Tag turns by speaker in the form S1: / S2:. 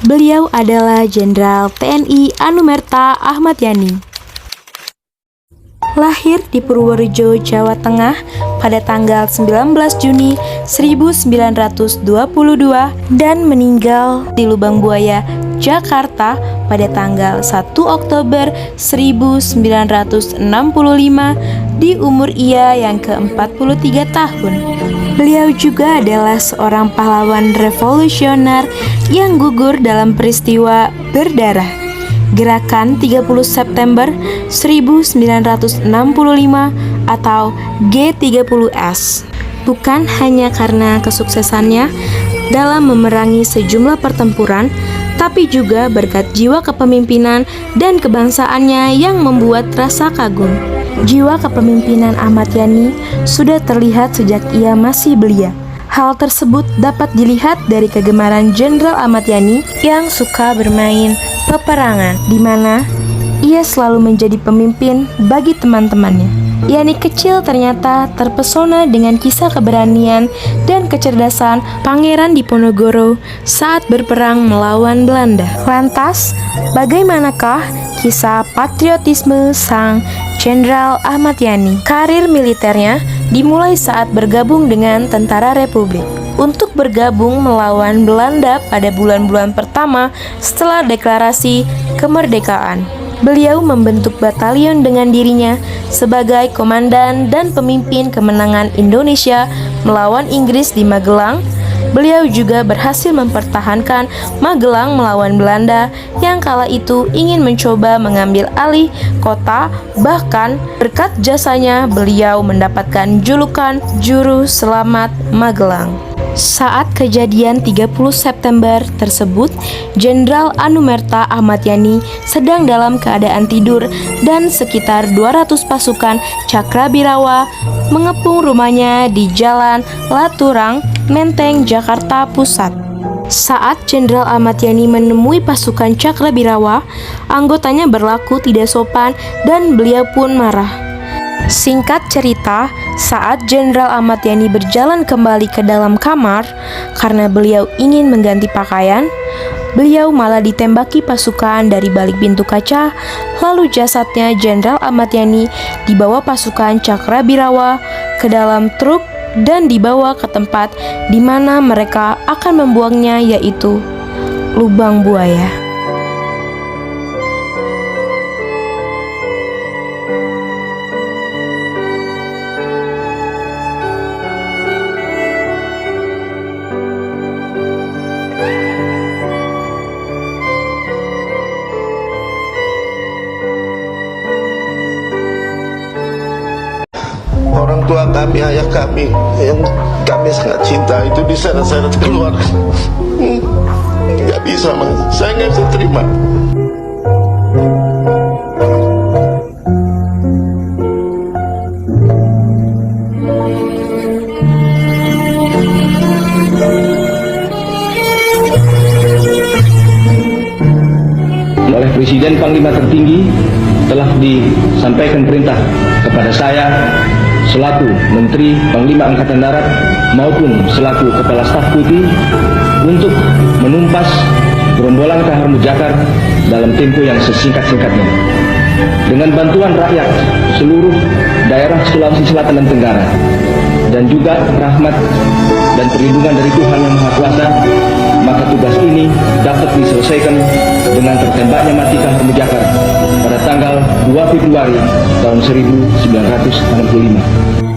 S1: Beliau adalah Jenderal TNI Anumerta Ahmad Yani. Lahir di Purworejo, Jawa Tengah pada tanggal 19 Juni 1922 dan meninggal di Lubang Buaya, Jakarta pada tanggal 1 Oktober 1965 di umur ia yang ke-43 tahun. Beliau juga adalah seorang pahlawan revolusioner yang gugur dalam peristiwa berdarah Gerakan 30 September 1965 atau G30S. Bukan hanya karena kesuksesannya dalam memerangi sejumlah pertempuran, tapi juga berkat jiwa kepemimpinan dan kebangsaannya yang membuat rasa kagum. Jiwa kepemimpinan Ahmad Yani sudah terlihat sejak ia masih belia. Hal tersebut dapat dilihat dari kegemaran Jenderal Ahmad Yani yang suka bermain peperangan, di mana ia selalu menjadi pemimpin bagi teman-temannya. Yani kecil ternyata terpesona dengan kisah keberanian dan kecerdasan Pangeran Diponegoro saat berperang melawan Belanda. Lantas, bagaimanakah kisah patriotisme sang Jenderal Ahmad Yani? Karir militernya dimulai saat bergabung dengan Tentara Republik untuk bergabung melawan Belanda pada bulan-bulan pertama setelah deklarasi kemerdekaan. Beliau membentuk batalion dengan dirinya sebagai komandan dan pemimpin kemenangan Indonesia melawan Inggris di Magelang. Beliau juga berhasil mempertahankan Magelang melawan Belanda yang kala itu ingin mencoba mengambil alih kota. Bahkan berkat jasanya beliau mendapatkan julukan Juru Selamat Magelang. Saat kejadian 30 September tersebut, Jenderal Anumerta Ahmad Yani sedang dalam keadaan tidur dan sekitar 200 pasukan Cakrabirawa mengepung rumahnya di Jalan Laturang, Menteng, Jakarta Pusat. Saat Jenderal Ahmad Yani menemui pasukan Cakrabirawa, anggotanya berlaku tidak sopan dan beliau pun marah. Singkat cerita, saat Jenderal Ahmad Yani berjalan kembali ke dalam kamar karena beliau ingin mengganti pakaian, beliau malah ditembaki pasukan dari balik pintu kaca. Lalu jasadnya Jenderal Ahmad Yani dibawa pasukan Cakrabirawa ke dalam truk dan dibawa ke tempat di mana mereka akan membuangnya, yaitu Lubang Buaya.
S2: Orang tua kami, ayah kami yang kami sangat cinta itu diseret-seret keluar. Nggak bisa, Mas. Saya nggak bisa terima.
S3: Oleh Presiden Panglima tertinggi telah disampaikan perintah kepada saya selaku Menteri Panglima Angkatan Darat maupun selaku Kepala Staf Putih untuk menumpas gerombolan KH Mujakar dalam tempo yang sesingkat-singkatnya. Dengan bantuan rakyat seluruh daerah Sulawesi Selatan dan Tenggara, dan juga rahmat dan perlindungan dari Tuhan Yang Maha Kuasa, maka tugas ini dapat diselesaikan dengan tertembaknya mati KH Mujakar pada tanggal 2 Februari tahun 1965.